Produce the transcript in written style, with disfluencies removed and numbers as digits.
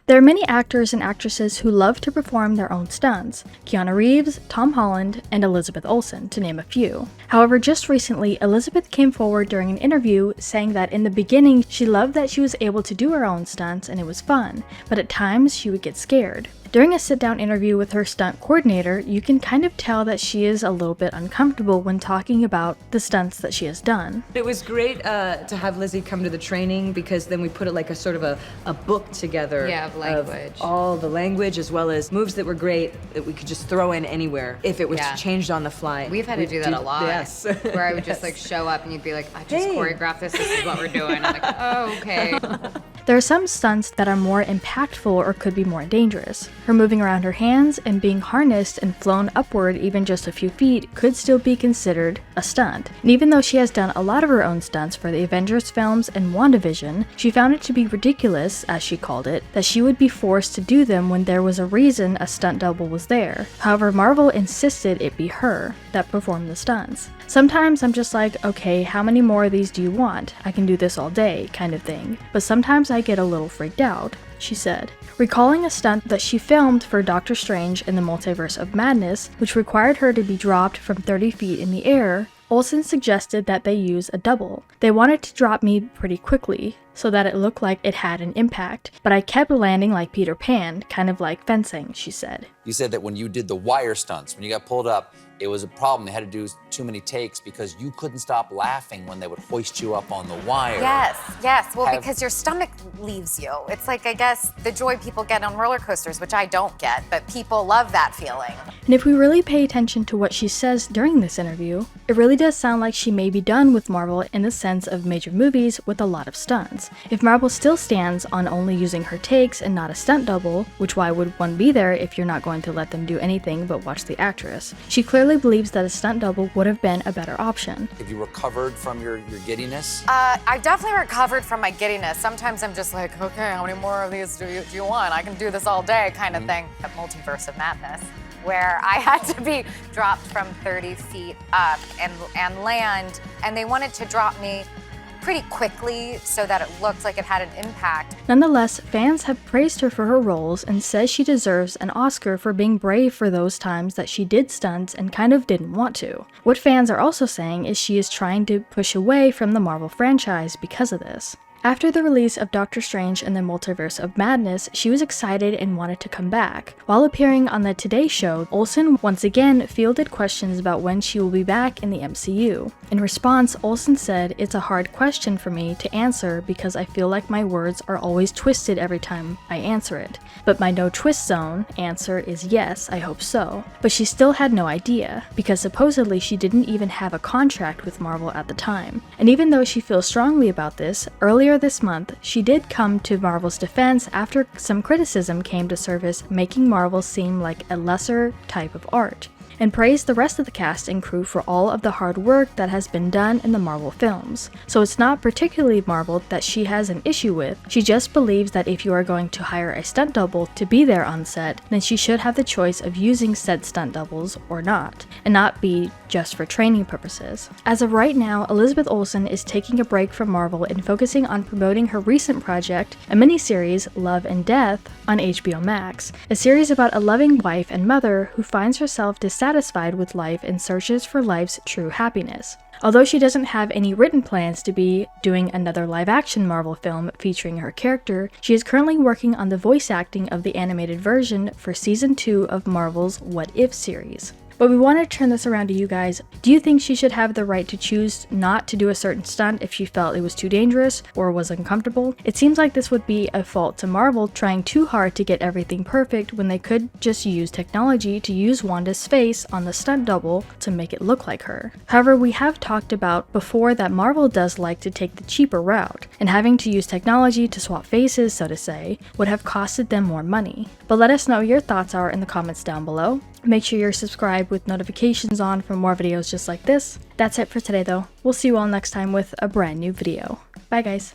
There are many actors and actresses who love to perform their own stunts: Keanu Reeves, Tom Holland, and Elizabeth Olsen, to name a few. However, just recently, Elizabeth came forward during an interview saying that in the beginning, she loved that she was able to do her own stunts and it was fun, but at times she would get scared. During a sit-down interview with her stunt coordinator, you can kind of tell that she is a little bit uncomfortable when talking about the stunts that she has done. It was great to have Lizzie come to the training because then we put it like a sort of a book together. Yeah, of language. Of all the language as well as moves that were great that we could just throw in anywhere if it was changed on the fly. We've had to do that a lot. Yes. Where I would just like show up and you'd be like, I just choreographed this is what we're doing. I'm like, oh, okay. There are some stunts that are more impactful or could be more dangerous. Her moving around her hands and being harnessed and flown upward even just a few feet could still be considered a stunt. And even though she has done a lot of her own stunts for the Avengers films and WandaVision, she found it to be ridiculous, as she called it, that she would be forced to do them when there was a reason a stunt double was there. However, Marvel insisted it be her that performed the stunts. Sometimes I'm just like, okay, how many more of these do you want? I can do this all day, kind of thing. But sometimes I get a little freaked out, she said. Recalling a stunt that she filmed for Doctor Strange in the Multiverse of Madness, which required her to be dropped from 30 feet in the air, Olsen suggested that they use a double. They wanted to drop me pretty quickly, so that it looked like it had an impact, but I kept landing like Peter Pan, kind of like fencing, she said. You said that when you did the wire stunts, when you got pulled up, it was a problem. They had to do too many takes because you couldn't stop laughing when they would hoist you up on the wire. Yes. Well, because your stomach leaves you. It's like, I guess, the joy people get on roller coasters, which I don't get, but people love that feeling. And if we really pay attention to what she says during this interview, it really does sound like she may be done with Marvel in the sense of major movies with a lot of stunts. If Marvel still stands on only using her takes and not a stunt double, which why would one be there if you're not going to let them do anything but watch the actress? She clearly believes that a stunt double would have been a better option. Have you recovered from your giddiness? I definitely recovered from my giddiness. Sometimes I'm just like, okay, how many more of these do you want? I can do this all day kind of thing. The Multiverse of Madness, where I had to be dropped from 30 feet up and land, and they wanted to drop me pretty quickly so that it looked like it had an impact. Nonetheless, fans have praised her for her roles and says she deserves an Oscar for being brave for those times that she did stunts and kind of didn't want to. What fans are also saying is she is trying to push away from the Marvel franchise because of this. After the release of Doctor Strange and the Multiverse of Madness, she was excited and wanted to come back. While appearing on the Today Show, Olsen once again fielded questions about when she will be back in the MCU. In response, Olsen said, "It's a hard question for me to answer because I feel like my words are always twisted every time I answer it. But my no twist zone answer is yes, I hope so." But she still had no idea, because supposedly she didn't even have a contract with Marvel at the time. And even though she feels strongly about this, earlier this month, she did come to Marvel's defense after some criticism came to surface, making Marvel seem like a lesser type of art, and praised the rest of the cast and crew for all of the hard work that has been done in the Marvel films. So it's not particularly Marvel that she has an issue with, she just believes that if you are going to hire a stunt double to be there on set, then she should have the choice of using said stunt doubles or not, and not be just for training purposes. As of right now, Elizabeth Olsen is taking a break from Marvel and focusing on promoting her recent project, a miniseries, Love and Death, on HBO Max, a series about a loving wife and mother who finds herself dissatisfied with life and searches for life's true happiness. Although she doesn't have any written plans to be doing another live-action Marvel film featuring her character, she is currently working on the voice acting of the animated version for Season 2 of Marvel's What If series. But we want to turn this around to you guys. Do you think she should have the right to choose not to do a certain stunt if she felt it was too dangerous or was uncomfortable? It seems like this would be a fault to Marvel trying too hard to get everything perfect when they could just use technology to use Wanda's face on the stunt double to make it look like her. However, we have talked about before that Marvel does like to take the cheaper route, and having to use technology to swap faces, so to say, would have costed them more money. But let us know what your thoughts are in the comments down below. Make sure you're subscribed with notifications on for more videos just like this. That's it for today though. We'll see you all next time with a brand new video. Bye guys.